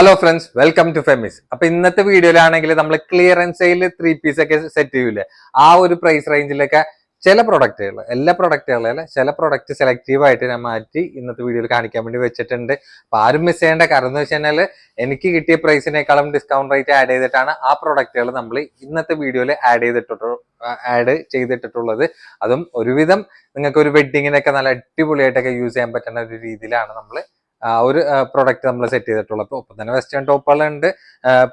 Hello friends, welcome to ഫെമിസ്. അപ്പൊ ഇന്നത്തെ വീഡിയോയിലാണെങ്കിൽ നമ്മൾ ക്ലിയറൻസ് സെയിൽ 3 പീസ് ഒക്കെ സെറ്റ് ചെയ്യൂലേ, ആ ഒരു പ്രൈസ് റേഞ്ചിലൊക്കെ ചില പ്രൊഡക്റ്റുകൾ, എല്ലാ പ്രൊഡക്റ്റുകളല്ല, ചില പ്രൊഡക്റ്റ് സെലക്റ്റീവ് ആയിട്ട് ഞാൻ മാറ്റി ഇന്നത്തെ വീഡിയോയിൽ കാണിക്കാൻ വേണ്ടി വെച്ചിട്ടുണ്ട്. അപ്പൊ ആരും മിസ് ചെയ്യേണ്ട. കാരണം എന്ന് വെച്ച് കഴിഞ്ഞാൽ എനിക്ക് കിട്ടിയ പ്രൈസിനേക്കാളും ഡിസ്കൗണ്ട് റേറ്റ് ആഡ് ചെയ്തിട്ടാണ് ആ പ്രൊഡക്റ്റുകൾ നമ്മൾ ഇന്നത്തെ വീഡിയോയിൽ ആഡ് ചെയ്തിട്ടുള്ളത്. അതും ഒരുവിധം നിങ്ങൾക്ക് ഒരു വെഡിങ്ങിനൊക്കെ നല്ല അടിപൊളിയായിട്ടൊക്കെ യൂസ് ചെയ്യാൻ പറ്റുന്ന ഒരു രീതിയിലാണ് നമ്മൾ ഒരു പ്രൊഡക്റ്റ് നമ്മൾ സെറ്റ് ചെയ്തിട്ടുള്ളത്. അപ്പോൾ ഒപ്പം തന്നെ വെസ്റ്റേൺ ടോപ്പുകളുണ്ട്,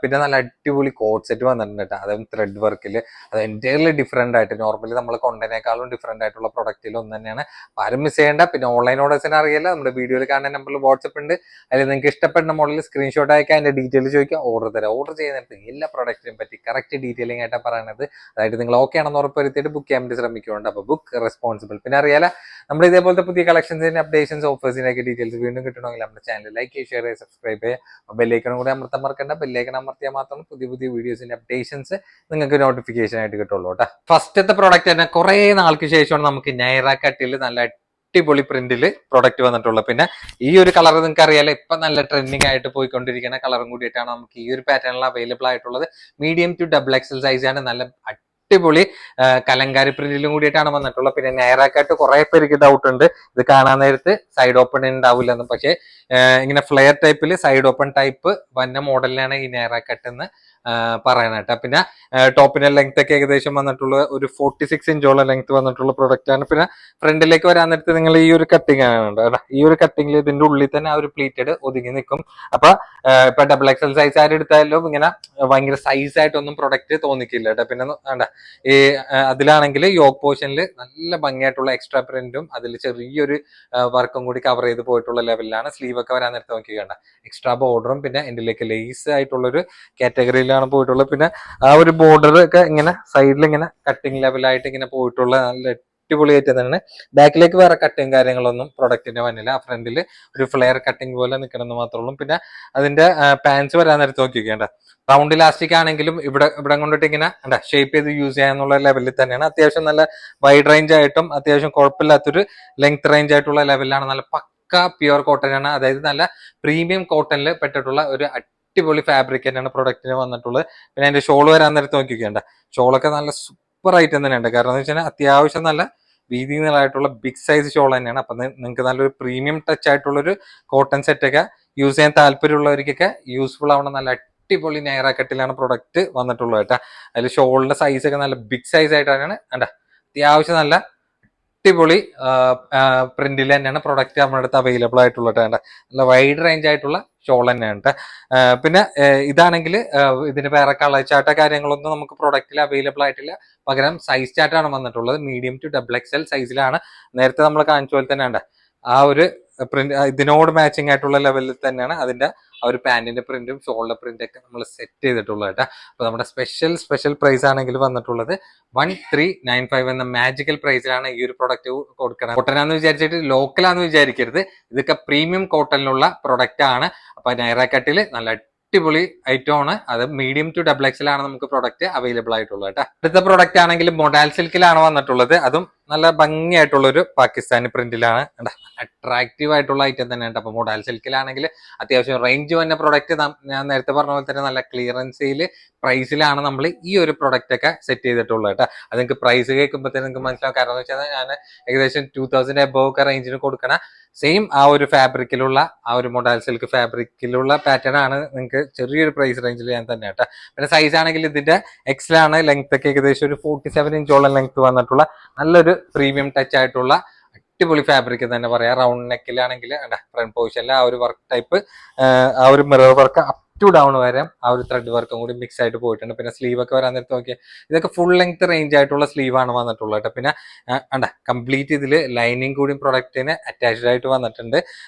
പിന്നെ നല്ല അടിപൊളി കോട്ട് സെറ്റ് വന്നിട്ടുണ്ട് കേട്ടോ. അതും ത്രെഡ് വർക്കിൽ, അത് എൻ്റയർലി ഡിഫറെൻ്റ് ആയിട്ട്, നോർമലി നമ്മൾ കൊണ്ടതിനേക്കാളും ഡിഫറെൻ്റ് ആയിട്ടുള്ള പ്രൊഡക്റ്റിൽ ഒന്ന് തന്നെയാണ്. ആരും മിസ് ചെയ്യേണ്ട. പിന്നെ ഓൺലൈൻ ഓർഡേഴ്സിന് അറിയില്ല, നമ്മുടെ വീഡിയോയിൽ കാണുന്ന നമ്പറിൽ വാട്സപ്പ് ഉണ്ട്. അതിൽ നിങ്ങൾക്ക് ഇഷ്ടപ്പെടുന്ന മോഡലിൽ സ്ക്രീൻഷോട്ട് അയക്കുക, അതിൻ്റെ ഡീറ്റെയിൽ ചോദിക്കുക, ഓർഡർ തരാം. ഓർഡർ ചെയ്യുന്നിടത്ത് എല്ലാ പ്രൊഡക്റ്റിനെയും പറ്റി കറക്റ്റ് ഡീറ്റെയിലിംഗ് ആയിട്ടാണ് പറയുന്നത്. അതായത് നിങ്ങൾ ഓക്കെ ആണെന്ന് ഉറപ്പുവരുത്തിയിട്ട് ബുക്ക് ചെയ്യാൻ വേണ്ടി ശ്രമിക്കുന്നുണ്ട്. അപ്പോൾ ബുക്ക് റെസ്പോൺസിബിൾ. പിന്നെ അറിയാല, നമ്മുടെ ഇതേപോലത്തെ പുതിയ കളക്ഷൻസിന്റെ അപ്ഡേഷൻസ്, ഓഫേഴ്സിനൊക്കെ ഡീറ്റെയിൽസ് വീണ്ടും കിട്ടണമെങ്കിൽ നമ്മുടെ ചാനൽ ലൈക്ക് ചെയ്യുക, ഷെയർ ചെയ്യുക, സബ്സ്ക്രൈബ് ചെയ്യുക. ബെല്ലൈക്കണും കൂടി അമർത്താൻ മറക്കണ്ട. ബെല്ലൈക്കൺ അമർത്തിയാൽ മാത്രം പുതിയ പുതിയ വീഡിയോസിന്റെ അപ്ഡേഷൻസ് നിങ്ങൾക്ക് നോട്ടിഫിക്കേഷൻ ആയിട്ട് കിട്ടുള്ളൂ കേട്ടോ. ഫസ്റ്റത്തെ പ്രോഡക്റ്റ് തന്നെ കുറെ നാൾക്ക് ശേഷമാണ് നമുക്ക് നൈറ കട്ടിൽ നല്ല അടിപൊളി പ്രിന്റില് പ്രൊഡക്റ്റ് വന്നിട്ടുള്ളത്. പിന്നെ ഈ ഒരു കളർ നിങ്ങൾക്ക് അറിയാലോ, ഇപ്പൊ നല്ല ട്രെൻഡിങ് ആയിട്ട് പോയിക്കൊണ്ടിരിക്കുന്ന കളറും കൂടിയിട്ടാണ് നമുക്ക് ഈ ഒരു പാറ്റേണിൽ അവൈലബിൾ ആയിട്ടുള്ളത്. മീഡിയം ടു XXL സൈസാണ്. നല്ല അടിപൊളി കലങ്കാരി പ്രിന്റിലും കൂടിയിട്ടാണ് വന്നിട്ടുള്ളത്. പിന്നെ നൈറക്കായിട്ട് കുറെ പേർക്ക് ഡൗട്ട് ഉണ്ട്, ഇത് കാണാൻ നേരത്ത് സൈഡ് ഓപ്പൺ ഉണ്ടാവില്ലെന്ന്. പക്ഷേ ഇങ്ങനെ ഫ്ലെയർ ടൈപ്പിൽ സൈഡ് ഓപ്പൺ ടൈപ്പ് വന്ന മോഡലിനാണ് ഈ നൈറക്കട്ട് എന്ന് പറയാനായിട്ട്. പിന്നെ ടോപ്പിന്റെ ലെങ്ത് ഒക്കെ ഏകദേശം വന്നിട്ടുള്ള ഒരു 46 ഇഞ്ചോളം ലെങ്ത് വന്നിട്ടുള്ള പ്രൊഡക്റ്റ് ആണ്. പിന്നെ ഫ്രണ്ടിലേക്ക് വരാൻ നേരത്ത് നിങ്ങൾ ഈ ഒരു കട്ടിങ് ആണ്, ഈ ഒരു കട്ടിങ്ങിൽ ഇതിന്റെ ഉള്ളിൽ തന്നെ ആ ഒരു പ്ലീറ്റഡ് ഒതുങ്ങി നിൽക്കും. അപ്പൊ ഇപ്പൊ XXL സൈസ് ആര് എടുത്താലും ഇങ്ങനെ ഭയങ്കര സൈസ് ആയിട്ടൊന്നും പ്രൊഡക്റ്റ് തോന്നിക്കില്ല കേട്ടോ. പിന്നെ വേണ്ട ഈ അതിലാണെങ്കിൽ യോക്ക് പോർഷനിൽ നല്ല ഭംഗിയായിട്ടുള്ള എക്സ്ട്രാ പ്രിന്റും അതിൽ ചെറിയൊരു വർക്കും കൂടി കവർ ചെയ്ത് പോയിട്ടുള്ള ലെവലിലാണ്. സ്ലീവ് ഒക്കെ വരാൻ നേരത്തെ നോക്കി കണ്ട എക്സ്ട്രാ ബോർഡറും പിന്നെ എന്തിലേക്ക് ലേസ് ആയിട്ടുള്ളൊരു കാറ്റഗറിയിലാണ് പോയിട്ടുള്ളത്. പിന്നെ ആ ഒരു ബോർഡർ ഒക്കെ ഇങ്ങനെ സൈഡിൽ ഇങ്ങനെ കട്ടിങ് ലെവലായിട്ട് ഇങ്ങനെ പോയിട്ടുള്ള നല്ല അടിപൊളിയായിട്ട് തന്നെയാണ്. ബാക്കിലേക്ക് വേറെ കട്ടിങ് കാര്യങ്ങളൊന്നും പ്രൊഡക്റ്റിന്റെ വന്നില്ല. ആ ഫ്രണ്ടിൽ ഒരു ഫ്ലെയർ കട്ടിങ് പോലെ നിൽക്കണമെന്ന് മാത്രമേ ഉള്ളൂ. പിന്നെ അതിന്റെ പാൻസ് വരാൻ നേരത്തെ നോക്കിക്കേണ്ട റൗണ്ട് ഇലാസ്റ്റിക് ആണെങ്കിലും ഇവിടെ കൊണ്ടിട്ട് ഇങ്ങനെ ഷേപ്പ് ചെയ്ത് യൂസ് ചെയ്യാന്നുള്ള ലെവലിൽ തന്നെയാണ്. അത്യാവശ്യം നല്ല വൈഡ് റേഞ്ച് ആയിട്ടും അത്യാവശ്യം കുഴപ്പമില്ലാത്തൊരു ലെങ്ത് റേഞ്ച് ആയിട്ടുള്ള ലെവലിലാണ്. നല്ല പക്ക പ്യുവർ കോട്ടൺ ആണ്, അതായത് നല്ല പ്രീമിയം കോട്ടണിൽ പെട്ടിട്ടുള്ള ഒരു അടിപൊളി ഫാബ്രിക് തന്നെയാണ് പ്രൊഡക്റ്റിന് വന്നിട്ടുള്ളത്. പിന്നെ അതിന്റെ ഷോൾ വരാൻ നേരത്തെ നോക്കിക്കേണ്ട ഷോളൊക്കെ നല്ല സൂപ്പർ ഐറ്റം തന്നെയുണ്ട്. കാരണം എന്ന് വെച്ചാൽ അത്യാവശ്യം നല്ല വീതി നീളമായിട്ടുള്ള ബിഗ് സൈസ് ഷോൾ തന്നെയാണ്. അപ്പൊ നിങ്ങൾക്ക് നല്ലൊരു പ്രീമിയം ടച്ച് ആയിട്ടുള്ള ഒരു കോട്ടൺ സെറ്റ് ഒക്കെ യൂസ് ചെയ്യാൻ താല്പര്യമുള്ളവർക്കൊക്കെ യൂസ്ഫുൾ ആവണം. നല്ല അടിപൊളി നൈറ കട്ടിലാണ് പ്രൊഡക്റ്റ് വന്നിട്ടുള്ളത് കേട്ടോ. അതിൽ ഷോളിന്റെ സൈസ് ഒക്കെ നല്ല ബിഗ് സൈസ് ആയിട്ടാണ് അത്യാവശ്യം നല്ല അടിപൊളി പ്രിന്റിൽ തന്നെയാണ് പ്രൊഡക്റ്റ് നമ്മുടെ അടുത്ത് അവൈലബിൾ ആയിട്ടുള്ളത് കേട്ടോ. നല്ല വൈഡ് റേഞ്ച് ആയിട്ടുള്ള ഷോൾ തന്നെയാണ് കേട്ടോ. പിന്നെ ഇതാണെങ്കിൽ ഇതിന് വേറെ കളർ ചാർട്ടോ കാര്യങ്ങളൊന്നും നമുക്ക് പ്രൊഡക്റ്റിൽ അവൈലബിൾ ആയിട്ടില്ല. പകരം സൈസ് ചാർട്ടാണ് വന്നിട്ടുള്ളത്. മീഡിയം ടു XXL സൈസിലാണ്. നേരത്തെ നമ്മൾ കാണിച്ച പോലെ തന്നെ ആ ഒരു പ്രിന്റ് ഇതിനോട് മാച്ചിങ് ആയിട്ടുള്ള ലെവലിൽ തന്നെയാണ് അതിന്റെ ആ ഒരു പാന്റിന്റെ പ്രിന്റും ഷോളിന്റെ പ്രിന്റ് ഒക്കെ നമ്മൾ സെറ്റ് ചെയ്തിട്ടുള്ളത് കേട്ടോ. അപ്പൊ നമ്മുടെ സ്പെഷ്യൽ പ്രൈസ് ആണെങ്കിൽ വന്നിട്ടുള്ളത് 1395 എന്ന മാജിക്കൽ പ്രൈസിലാണ് ഈ ഒരു പ്രൊഡക്റ്റ് കൊടുക്കുന്നത്. കോട്ടനാന്ന് വിചാരിച്ചിട്ട് ലോക്കലാന്ന് വിചാരിക്കരുത്, ഇതൊക്കെ പ്രീമിയം കോട്ടണിലുള്ള പ്രൊഡക്റ്റ് ആണ്. അപ്പൊ നൈറ കട്ടിൽ നല്ല അടിപൊളി ഐറ്റം ആണ്. അത് മീഡിയം ടു XXL ആണ് നമുക്ക് പ്രൊഡക്റ്റ് അവൈലബിൾ ആയിട്ടുള്ളത് കേട്ടോ. അടുത്ത പ്രൊഡക്റ്റ് ആണെങ്കിൽ മൊഡാൽ സിൽക്കിലാണ് വന്നിട്ടുള്ളത്. അതും നല്ല ഭംഗിയായിട്ടുള്ള ഒരു പാകിസ്ഥാനി പ്രിന്റിലാണ്. അട്രാക്റ്റീവ് ആയിട്ടുള്ള ഐറ്റം തന്നെയാണ്. അപ്പൊ മൊഡാൽ സിൽക്കിലാണെങ്കിൽ അത്യാവശ്യം റേഞ്ച് വന്ന പ്രൊഡക്റ്റ് ഞാൻ നേരത്തെ പറഞ്ഞ പോലെ തന്നെ നല്ല ക്ലിയറൻസിൽ പ്രൈസിലാണ് നമ്മൾ ഈ ഒരു പ്രൊഡക്റ്റ് ഒക്കെ സെറ്റ് ചെയ്തിട്ടുള്ളത് കേട്ടോ. അത് നിങ്ങൾക്ക് പ്രൈസ് കേൾക്കുമ്പോഴത്തേക്ക് നിങ്ങൾക്ക് മനസ്സിലാവും. കാരണം എന്ന് വെച്ചാൽ ഞാൻ ഏകദേശം 2000 എബോവ് ഒക്കെ റേഞ്ചിന് കൊടുക്കണ സെയിം ആ ഒരു ഫാബ്രിക്കിലുള്ള ആ ഒരു മൊഡാൽ സിൽക്ക് ഫാബ്രിക്കിലുള്ള പാറ്റേൺ ആണ് നിങ്ങൾക്ക് ചെറിയൊരു പ്രൈസ് റേഞ്ചിൽ ഞാൻ തന്നെ കേട്ടോ. പിന്നെ സൈസ് ആണെങ്കിൽ ഇതിന്റെ XL ആണ്. ലെങ്ത് ഒക്കെ ഏകദേശം ഒരു 47 ഇഞ്ചോളം ലെങ്ത് വന്നിട്ടുള്ള നല്ലൊരു പ്രീമിയം ടച്ച് ആയിട്ടുള്ള അടിപൊളി ഫാബ്രിക് തന്നെ പറയാം. റൗണ്ട് നെക്കിലാണെങ്കിൽ ഫ്രണ്ട് പൊസിഷനിൽ ആ ഒരു വർക്ക് ടൈപ്പ്, ആ ഒരു mirror work up to down വരെ ആ ഒരു ത്രെഡ് വർക്കും കൂടി മിക്സ് ആയിട്ട് പോയിട്ടുണ്ട്. പിന്നെ സ്ലീവ് ഒക്കെ വരാൻ നേരത്തെ നോക്കിയാൽ ഇതൊക്കെ ഫുൾ ലെങ്ത് റേഞ്ച് ആയിട്ടുള്ള സ്ലീവ് ആണ് വന്നിട്ടുള്ളത് കേട്ടോ. പിന്നെ കംപ്ലീറ്റ് ഇതിൽ ലൈനിങ് കൂടി പ്രൊഡക്റ്റിന് അറ്റാച്ച്ഡ് ആയിട്ട് വന്നിട്ടുണ്ട്.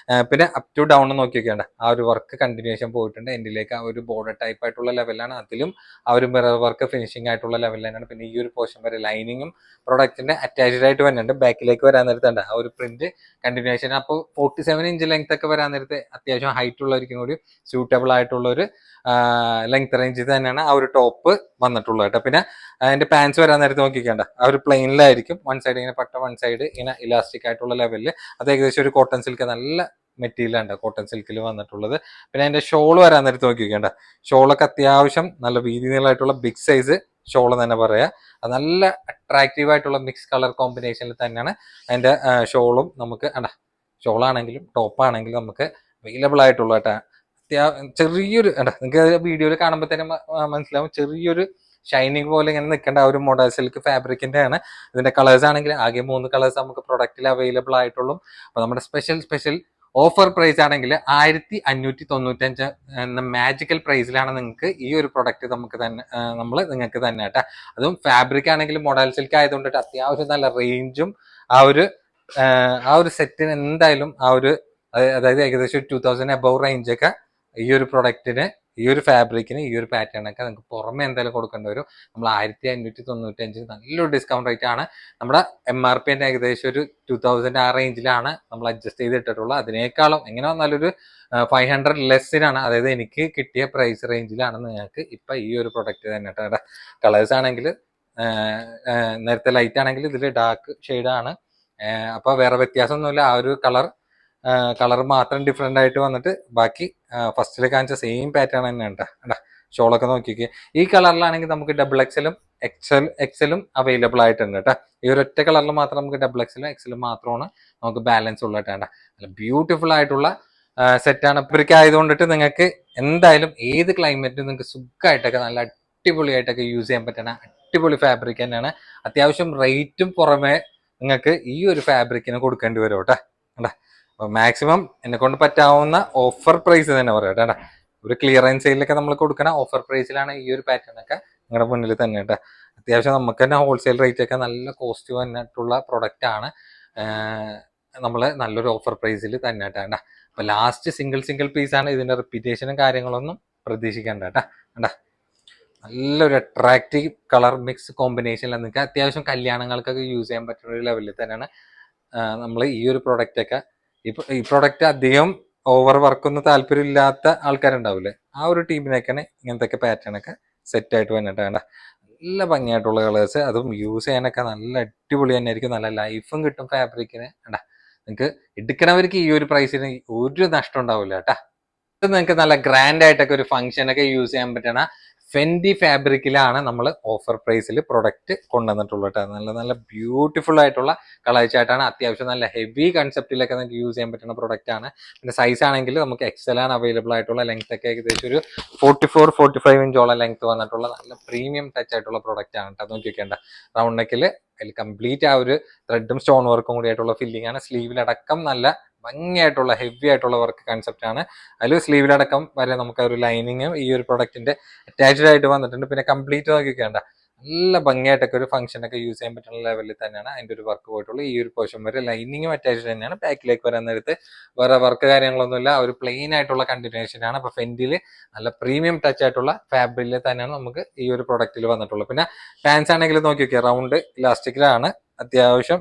പിന്നെ അപ് ടു ഡൗൺ നോക്കിയൊക്കെയാണ് ആ ഒരു വർക്ക് കണ്ടിന്യൂഷൻ പോയിട്ടുണ്ട്. എൻഡിലേക്ക് ആ ഒരു ബോർഡർ ടൈപ്പ് ആയിട്ടുള്ള ലെവലാണ്. അതിലും ആ ഒരു മിറർ വർക്ക് ഫിനിഷിംഗ് ആയിട്ടുള്ള ലെവൽ തന്നെയാണ്. പിന്നെ ഈ ഒരു പോർഷൻ വരെ ലൈനിങ്ങും പ്രൊഡക്റ്റിന്റെ അറ്റാച്ച്ഡ് ആയിട്ട് വരുന്നുണ്ട്. ബാക്കിലേക്ക് വരാൻ നേരത്തെ ആ ഒരു പ്രിന്റ് കണ്ടിന്യൂഷൻ. അപ്പോൾ 47 ഇഞ്ച് ലെങ്ത് ഒക്കെ വരാൻ നേരത്തെ അത്യാവശ്യം ഹൈറ്റ് ഉള്ളവർക്കും കൂടി സ്യൂട്ടബിൾ ആയിട്ടുള്ള ഒരു ലെങ്ത് റേഞ്ചിൽ തന്നെയാണ് ആ ഒരു ടോപ്പ് വന്നിട്ടുള്ളത് കേട്ടോ. പിന്നെ അതിന്റെ പാൻസ് വരാൻ നേരത്തെ നോക്കിക്കേണ്ട ആ ഒരു പ്ലെയിനിലായിരിക്കും. വൺ സൈഡ് ഇങ്ങനെ പട്ട, വൺ സൈഡ് ഇങ്ങനെ ഇലാസ്റ്റിക് ആയിട്ടുള്ള ലെവലിൽ. അത് ഏകദേശം ഒരു കോട്ടൺ സിൽക്ക് നല്ല മെറ്റീരിയൽ ഉണ്ട്, കോട്ടൺ സിൽക്കിൽ വന്നിട്ടുള്ളത്. പിന്നെ അതിന്റെ ഷോൾ വരാൻ നേരത്ത് നോക്കിക്കേണ്ട, ഷോളൊക്കെ അത്യാവശ്യം നല്ല വീതി നീളമായിട്ടുള്ള ബിഗ് സൈസ് ഷോൾ തന്നെ പറയാം. അത് നല്ല അട്രാക്റ്റീവ് ആയിട്ടുള്ള മിക്സ് കളർ കോമ്പിനേഷനിൽ തന്നെയാണ് അതിന്റെ ഷോളും നമുക്ക് ഷോളാണെങ്കിലും ടോപ്പാണെങ്കിലും നമുക്ക് അവൈലബിൾ ആയിട്ടുള്ള കേട്ടോ. ചെറിയൊരു നിങ്ങൾക്ക് വീഡിയോയിൽ കാണുമ്പോൾ തന്നെ മനസ്സിലാവും, ചെറിയൊരു ഷൈനിങ് പോലെ ഇങ്ങനെ നിൽക്കേണ്ട ആ ഒരു മോഡൽ സിൽക്ക് ഫാബ്രിക്കിന്റെ ആണ്. ഇതിന്റെ കളേഴ്സ് ആണെങ്കിൽ ആകെ 3 കളേഴ്സ് നമുക്ക് പ്രൊഡക്റ്റിൽ അവൈലബിൾ ആയിട്ടുള്ളൂ. അപ്പൊ നമ്മുടെ സ്പെഷ്യൽ ഓഫർ പ്രൈസ് ആണെങ്കിൽ 1595 എന്ന മാജിക്കൽ പ്രൈസിലാണ് നിങ്ങൾക്ക് ഈ ഒരു പ്രൊഡക്റ്റ് നമുക്ക് തന്നെ നിങ്ങൾക്ക് തന്നെ കേട്ടോ. അതും ഫാബ്രിക് ആണെങ്കിൽ മോഡൽ സിൽക്ക് ആയതുകൊണ്ടിട്ട് അത്യാവശ്യം നല്ല റേഞ്ചും ആ ഒരു സെറ്റിന് എന്തായാലും അതായത് ഏകദേശം 2000 അബവ് റേഞ്ച് ഒക്കെ ഈ ഒരു പ്രൊഡക്റ്റിന്, ഈ ഒരു ഫാബ്രിക്കിന്, ഈ ഒരു പാറ്റേണൊക്കെ നിങ്ങൾക്ക് പുറമെ എന്തായാലും കൊടുക്കേണ്ടി വരും. നമ്മൾ 1595 നല്ലൊരു ഡിസ്കൗണ്ട് റേറ്റ് ആണ്. നമ്മുടെ MRP ഏകദേശം ഒരു 2000 ആ റേഞ്ചിലാണ് നമ്മൾ അഡ്ജസ്റ്റ് ചെയ്തിട്ടുള്ളത്. അതിനേക്കാളും എങ്ങനെ വന്നാലും ഒരു 500 ലെസ്സിനാണ്, അതായത് എനിക്ക് കിട്ടിയ പ്രൈസ് റേഞ്ചിലാണ് നിങ്ങൾക്ക് ഇപ്പൊ ഈ ഒരു പ്രൊഡക്റ്റ് തന്നെ കേട്ടോ. കളേഴ്സ് ആണെങ്കിൽ നേരത്തെ ലൈറ്റ് ആണെങ്കിൽ ഇതിൽ ഡാർക്ക് ഷെയ്ഡാണ്. അപ്പൊ വേറെ വ്യത്യാസമൊന്നുമില്ല, ആ ഒരു കളർ മാത്രം ഡിഫറെന്റ് ആയിട്ട് വന്നിട്ട് ബാക്കി ഫസ്റ്റിൽ കാണിച്ച സെയിം പാറ്റേൺ തന്നെയാണ് കേട്ടോ. ഷോളൊക്കെ നോക്കിക്കേ, ഈ കളറിലാണെങ്കിൽ നമുക്ക് XXL എക്സലും അവൈലബിൾ ആയിട്ടുണ്ട് കേട്ടോ. ഈ ഒരു ഒറ്റ കളറിൽ മാത്രം നമുക്ക് XXL മാത്രമാണ് നമുക്ക് ബാലൻസ് ഉള്ള കേട്ടോ. നല്ല ബ്യൂട്ടിഫുൾ ആയിട്ടുള്ള സെറ്റാണ്. ഇവർക്ക് ആയതുകൊണ്ടിട്ട് നിങ്ങൾക്ക് എന്തായാലും ഏത് ക്ലൈമറ്റിലും നിങ്ങൾക്ക് സുഖമായിട്ടൊക്കെ നല്ല അടിപൊളിയായിട്ടൊക്കെ യൂസ് ചെയ്യാൻ പറ്റുന്ന അടിപൊളി ഫാബ്രിക് തന്നെയാണ്. അത്യാവശ്യം റേറ്റും പുറമെ നിങ്ങൾക്ക് ഈ ഒരു ഫാബ്രിക്കിന് കൊടുക്കേണ്ടി വരും കേട്ടോ. മാക്സിമം എന്നെ കൊണ്ട് പറ്റാവുന്ന ഓഫർ പ്രൈസ് തന്നെ പറയാം കേട്ടോ. ഒരു ക്ലിയറൻസ് സെയിലൊക്കെ നമ്മൾ കൊടുക്കുന്ന ഓഫർ പ്രൈസിലാണ് ഈ ഒരു പാറ്റേൺ ഒക്കെ നിങ്ങളുടെ മുന്നിൽ തന്നെ കേട്ടോ. അത്യാവശ്യം നമുക്ക് തന്നെ ഹോൾസെയിൽ റേറ്റ് ഒക്കെ നല്ല കോസ്റ്റ് വന്നിട്ടുള്ള പ്രൊഡക്റ്റ് ആണ്. നമ്മൾ നല്ലൊരു ഓഫർ പ്രൈസിൽ തന്നെ കേട്ടോ. അപ്പൊ ലാസ്റ്റ് സിംഗിൾ പീസാണ്, ഇതിന്റെ റിപ്പീറ്റേഷനും കാര്യങ്ങളൊന്നും പ്രതീക്ഷിക്കേണ്ട കേട്ടോ. നല്ലൊരു അട്രാക്റ്റീവ് കളർ മിക്സ് കോമ്പിനേഷനിൽ നിങ്ങൾക്ക് അത്യാവശ്യം കല്യാണങ്ങൾക്കൊക്കെ യൂസ് ചെയ്യാൻ പറ്റുന്ന ഒരു ലെവലിൽ തന്നെയാണ് നമ്മൾ ഈ ഒരു പ്രൊഡക്റ്റ് ഒക്കെ. ഈ പ്രൊഡക്റ്റ് അധികം ഓവർ വർക്കൊന്നും താല്പര്യമില്ലാത്ത ആൾക്കാരുണ്ടാവില്ലേ, ആ ഒരു ടീമിനൊക്കെയാണ് ഇങ്ങനത്തെ പാറ്റേൺ ഒക്കെ സെറ്റ് ആയിട്ട് വന്നിട്ട് വേണ്ട. നല്ല ഭംഗിയായിട്ടുള്ള കളേഴ്സ്, അതും യൂസ് ചെയ്യാനൊക്കെ നല്ല അടിപൊളി തന്നെ ആയിരിക്കും. നല്ല ലൈഫും കിട്ടും ഫാബ്രിക്കിന് കേട്ടാ. നിങ്ങൾക്ക് എടുക്കണവർക്ക് ഈ ഒരു പ്രൈസിന് ഒരു നഷ്ടം ഉണ്ടാവില്ല കേട്ടാ. ഇത് നിങ്ങൾക്ക് നല്ല ഗ്രാൻഡ് ആയിട്ടൊക്കെ ഒരു ഫംഗ്ഷനൊക്കെ യൂസ് ചെയ്യാൻ പറ്റണ ഫെൻഡി ഫാബ്രിക്കിലാണ് നമ്മൾ ഓഫർ പ്രൈസിൽ പ്രൊഡക്റ്റ് കൊണ്ടുവന്നിട്ടുള്ളത് കേട്ടോ. നല്ല ബ്യൂട്ടിഫുൾ ആയിട്ടുള്ള കളേഴ്സായിട്ടാണ്, അത്യാവശ്യം നല്ല ഹെവി കൺസെപ്റ്റിലൊക്കെ നമുക്ക് യൂസ് ചെയ്യാൻ പറ്റുന്ന പ്രൊഡക്റ്റ് ആണ്. പിന്നെ സൈസ് ആണെങ്കിൽ നമുക്ക് XL ആണ് അവൈലബിൾ ആയിട്ടുള്ള. ലെങ്ത് ഒക്കെ ഏകദേശം ഒരു 44-45 ഇഞ്ചോളം ലെങ്ത് വന്നിട്ടുള്ള നല്ല പ്രീമിയം ടച്ച് ആയിട്ടുള്ള പ്രൊഡക്റ്റ് ആണ് കേട്ടോ. നോക്കിക്കേണ്ട റൗണ്ട് നെക്കിൽ അതിൽ കംപ്ലീറ്റ് ആ ഒരു ത്രെഡും സ്റ്റോൺ വർക്കും കൂടി ആയിട്ടുള്ള ഫില്ലിംഗ് ആണ്. സ്ലീവിലടക്കം നല്ല ഭംഗിയായിട്ടുള്ള ഹെവി ആയിട്ടുള്ള വർക്ക് കൺസെപ്റ്റ് ആണ്. അതിൽ സ്ലീവിലടക്കം വരെ നമുക്ക് ഒരു ലൈനിങ്ങും ഈ ഒരു പ്രൊഡക്റ്റിന്റെ അറ്റാച്ച്ഡ് ആയിട്ട് വന്നിട്ടുണ്ട്. പിന്നെ കംപ്ലീറ്റ് നോക്കിക്കേണ്ട നല്ല ഭംഗിയായിട്ടൊക്കെ ഒരു ഫംഗ്ഷനൊക്കെ യൂസ് ചെയ്യാൻ പറ്റുന്ന ലെവലിൽ തന്നെയാണ് അതിന്റെ ഒരു വർക്ക് പോയിട്ടുള്ളത്. ഈ ഒരു പോർഷൻ വരെ ലൈനിങ്ങും അറ്റാച്ച്ഡ് തന്നെയാണ്. ബാക്കിലേക്ക് വരാൻ നേരത്ത് വേറെ വർക്ക് കാര്യങ്ങളൊന്നുമില്ല, ഒരു പ്ലെയിൻ ആയിട്ടുള്ള കണ്ടിന്യൂഷൻ ആണ്. അപ്പൊ ഫെൻഡിൽ നല്ല പ്രീമിയം ടച്ച് ആയിട്ടുള്ള ഫാബ്രിക്കിൽ തന്നെയാണ് നമുക്ക് ഈ ഒരു പ്രൊഡക്റ്റിൽ വന്നിട്ടുള്ളത്. പിന്നെ പാൻസ് ആണെങ്കിൽ നോക്കി നോക്കിയാൽ റൗണ്ട് ഇലാസ്റ്റിക്കിലാണ്, അത്യാവശ്യം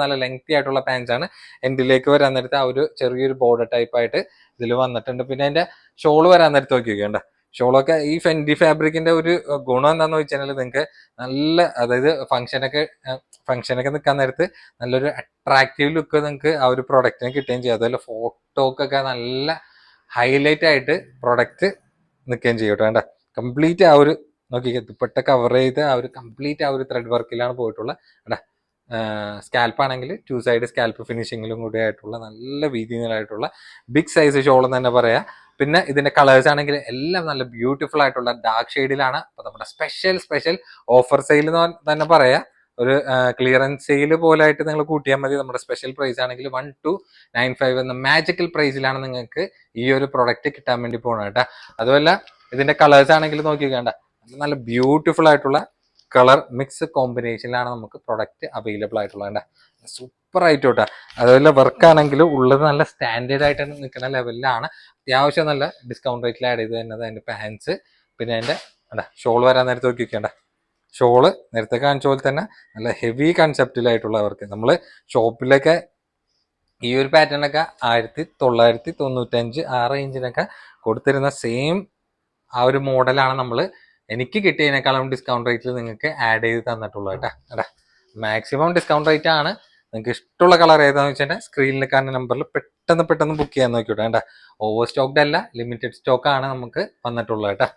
നല്ല ലെങ്തി ആയിട്ടുള്ള പാൻസ് ആണ്. എൻഡിലേക്ക് വരാൻ നേരത്ത് ആ ഒരു ചെറിയൊരു ബോർഡർ ടൈപ്പ് ആയിട്ട് ഇതിൽ വന്നിട്ടുണ്ട്. പിന്നെ അതിന്റെ ഷോള് വരാൻ നേരത്ത് നോക്കി നോക്കിയാണ്ട, ഷോളൊക്കെ ഈ ഫെൻഡി ഫാബ്രിക്കിന്റെ ഒരു ഗുണം എന്താന്ന് വെച്ചാൽ നിങ്ങൾക്ക് നല്ല, അതായത് ഫംഗ്ഷനൊക്കെ നിൽക്കാൻ നേരത്ത് നല്ലൊരു അട്രാക്റ്റീവ് ലുക്ക് നിങ്ങൾക്ക് ആ ഒരു പ്രൊഡക്റ്റിന് കിട്ടുകയും ചെയ്യും. അതുപോലെ ഫോട്ടോക്കൊക്കെ നല്ല ഹൈലൈറ്റ് ആയിട്ട് പ്രൊഡക്റ്റ് നിൽക്കുകയും ചെയ്യും കേട്ടോ. കംപ്ലീറ്റ് ആ ഒരു നോക്കിക്കേ, ദുപ്പട്ട കവർ ചെയ്ത് ആ ഒരു കംപ്ലീറ്റ് ആ ഒരു ത്രെഡ് വർക്കിലാണ് പോയിട്ടുള്ളത് കേട്ടാ. സ്കാൽപ്പ് ആണെങ്കിൽ 2 സൈഡ് സ്കാൽപ്പ് ഫിനിഷിങ്ങിലും കൂടി ആയിട്ടുള്ള നല്ല വീതിയിലായിട്ടുള്ള ബിഗ് സൈസ് ഷോൾ എന്ന് തന്നെ പറയാം. പിന്നെ ഇതിന്റെ കളേഴ്സ് ആണെങ്കിൽ എല്ലാം നല്ല ബ്യൂട്ടിഫുൾ ആയിട്ടുള്ള ഡാർക്ക് ഷെയ്ഡിലാണ്. അപ്പൊ നമ്മുടെ സ്പെഷ്യൽ ഓഫർ സെയിൽ എന്ന് തന്നെ പറയാം. ഒരു ക്ലിയറൻസ് സെയിൽ പോലെ ആയിട്ട് നിങ്ങൾ കൂട്ടിയാൽ മതി. നമ്മുടെ സ്പെഷ്യൽ പ്രൈസ് ആണെങ്കിൽ 1295 എന്ന മാജിക്കൽ പ്രൈസിലാണ് നിങ്ങൾക്ക് ഈ ഒരു പ്രൊഡക്റ്റ് കിട്ടാൻ വേണ്ടി പോകുന്നത് കേട്ടോ. അതുമല്ല ഇതിന്റെ കളേഴ്സ് ആണെങ്കിൽ നോക്കിക്കേണ്ട നല്ല ബ്യൂട്ടിഫുൾ ആയിട്ടുള്ള കളർ മിക്സ് കോമ്പിനേഷനിലാണ് നമുക്ക് പ്രൊഡക്റ്റ് അവൈലബിൾ ആയിട്ടുള്ളത്. സൂപ്പർ ആയിട്ട് കേട്ടോ. അതുപോലെ വർക്ക് ആണെങ്കിലും ഉള്ളത് നല്ല സ്റ്റാൻഡേർഡ് ആയിട്ട് നിൽക്കുന്ന ലെവലിലാണ്. അത്യാവശ്യം നല്ല ഡിസ്കൗണ്ട് റേറ്റിൽ ആഡ് ചെയ്ത് തന്നത് അതിന്റെ പാൻസ്. പിന്നെ അതിന്റെ ഷോൾ വരാൻ നേരത്തെ നോക്കി വെക്കേണ്ട, ഷോള് നേരത്തെ കാണിച്ച പോലെ തന്നെ നല്ല ഹെവി കൺസെപ്റ്റിലായിട്ടുള്ളവർക്ക് നമ്മൾ ഷോപ്പിലൊക്കെ ഈ ഒരു പാറ്റേണൊക്കെ 1995 ആ റേഞ്ചിനൊക്കെ കൊടുത്തിരുന്ന സെയിം ആ ഒരു മോഡലാണ് നമ്മൾ എനിക്ക് കിട്ടിയതിനേക്കാളും ഡിസ്കൗണ്ട് റേറ്റിൽ നിങ്ങൾക്ക് ആഡ് ചെയ്ത് തന്നിട്ടുള്ളത് കേട്ടോ. മാക്സിമം ഡിസ്കൗണ്ട് റേറ്റ് ആണ് നിങ്ങൾക്ക് ഇഷ്ടമുള്ള കളർ ഏതാണെന്ന് വെച്ചാൽ സ്ക്രീനിൽ കാണുന്ന നമ്പറിൽ പെട്ടെന്ന് ബുക്ക് ചെയ്യാൻ നോക്കിയോട്ടെ കേട്ടാ. ഓവർ സ്റ്റോക്ഡ് അല്ല, ലിമിറ്റഡ് സ്റ്റോക്ക് ആണ് നമുക്ക് വന്നിട്ടുള്ളത് കേട്ടാ.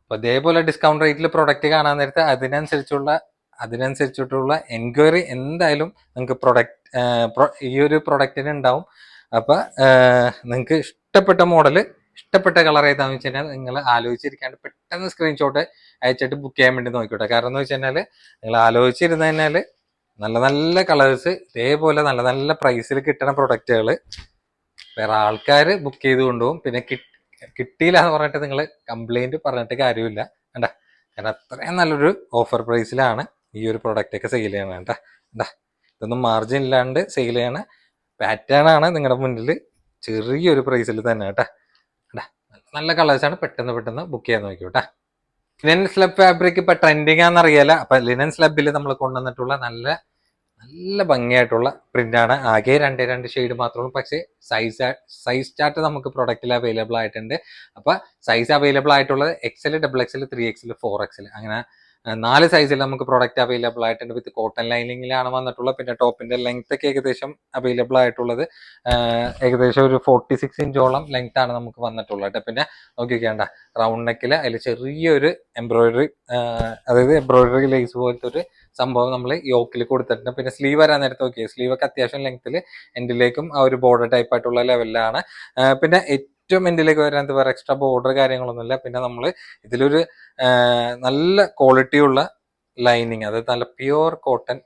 അപ്പൊ ഇതേപോലെ ഡിസ്കൗണ്ട് റേറ്റിൽ പ്രൊഡക്റ്റ് കാണാൻ നേരത്തെ അതിനനുസരിച്ചിട്ടുള്ള എൻക്വയറി എന്തായാലും നിങ്ങൾക്ക് ഈ ഒരു പ്രൊഡക്റ്റിന് ഉണ്ടാവും. അപ്പൊ നിങ്ങൾക്ക് ഇഷ്ടപ്പെട്ട മോഡല്, ഇഷ്ടപ്പെട്ട കളർ ഏതാണെന്ന് വെച്ച് കഴിഞ്ഞാൽ നിങ്ങൾ ആലോചിച്ചിരിക്കാണ്ട് പെട്ടെന്ന് സ്ക്രീൻഷോട്ട് അയച്ചിട്ട് ബുക്ക് ചെയ്യാൻ വേണ്ടി നോക്കിക്കോട്ടെ. കാരണം എന്ന് വെച്ച് കഴിഞ്ഞാൽ നിങ്ങൾ ആലോചിച്ചിരുന്നു കഴിഞ്ഞാൽ നല്ല നല്ല കളേഴ്സ് ഇതേപോലെ നല്ല നല്ല പ്രൈസിൽ കിട്ടുന്ന പ്രൊഡക്റ്റുകൾ വേറെ ആൾക്കാർ ബുക്ക് ചെയ്ത് കൊണ്ടുപോകും. പിന്നെ കിട്ടിയില്ല എന്ന് പറഞ്ഞിട്ട് നിങ്ങൾ കംപ്ലൈന്റ് പറഞ്ഞിട്ട് കാര്യമില്ല കണ്ടാ. കാരണം അത്രയും നല്ലൊരു ഓഫർ പ്രൈസിലാണ് ഈ ഒരു പ്രൊഡക്റ്റ് ഒക്കെ സെയിൽ ചെയ്യണം കേട്ടാ. ഇതൊന്നും മാർജിൻ ഇല്ലാണ്ട് സെയിൽ ചെയ്യണ പാറ്റേൺ ആണ് നിങ്ങളുടെ മുന്നിൽ ചെറിയൊരു പ്രൈസിൽ തന്നെ കേട്ടാ. നല്ല കളേഴ്സാണ്, പെട്ടെന്ന് ബുക്ക് ചെയ്യാൻ നോക്കിയോട്ടാ. ലിനൻ സ്ലബ് ഫാബ്രിക് ഇപ്പൊ ട്രെൻഡിങ് ആണെന്നറിയാല. അപ്പൊ ലിനൻ സ്ലബിൽ നമ്മൾ കൊണ്ടുവന്നിട്ടുള്ള നല്ല ഭംഗിയായിട്ടുള്ള പ്രിന്റ് ആണ്. ആകെ രണ്ട് ഷെയ്ഡ് മാത്രമേ ഉള്ളൂ. പക്ഷേ സൈസ് ചാർട്ട് നമുക്ക് പ്രൊഡക്റ്റിൽ അവൈലബിൾ ആയിട്ടുണ്ട്. അപ്പൊ സൈസ് അവൈലബിൾ ആയിട്ടുള്ളത് XL, XXL, 3XL, 4XL അങ്ങനെ 4 സൈസിൽ നമുക്ക് പ്രൊഡക്റ്റ് അവൈലബിൾ ആയിട്ടുണ്ട്. വിത്ത് കോട്ടൺ ലൈനിങ്ങിലാണ് വന്നിട്ടുള്ളത്. പിന്നെ ടോപ്പിന്റെ ലെങ്ത് ഒക്കെ ഏകദേശം അവൈലബിൾ ആയിട്ടുള്ളത് ഏകദേശം ഒരു 46 ഇഞ്ചോളം ലെങ്ത് ആണ് നമുക്ക് വന്നിട്ടുള്ളത്. പിന്നെ നോക്കിക്കേണ്ട റൗണ്ട് നെക്കില് അതിൽ ചെറിയൊരു എംബ്രോയിഡറി, അതായത് എംബ്രോയിഡറി ലേസ് പോലത്തെ ഒരു സംഭവം നമ്മൾ യോക്കിൽ കൊടുത്തിട്ടുണ്ട്. പിന്നെ സ്ലീവ് വരാൻ നേരത്തെ നോക്കിയത് സ്ലീവ് ഒക്കെ അത്യാവശ്യം ലെങ്ത്തിൽ എൻഡിലേക്കും ആ ഒരു ബോർഡർ ടൈപ്പ് ആയിട്ടുള്ള ലെവലിലാണ്. പിന്നെ ഏറ്റവും എൻഡിലേക്ക് വരാൻ വേറെ എക്സ്ട്രാ ബോർഡർ കാര്യങ്ങളൊന്നുമില്ല. പിന്നെ നമ്മൾ ഇതിലൊരു നല്ല ക്വാളിറ്റി ഉള്ള ലൈനിങ്, അതായത് നല്ല പ്യുവർ കോട്ടൺ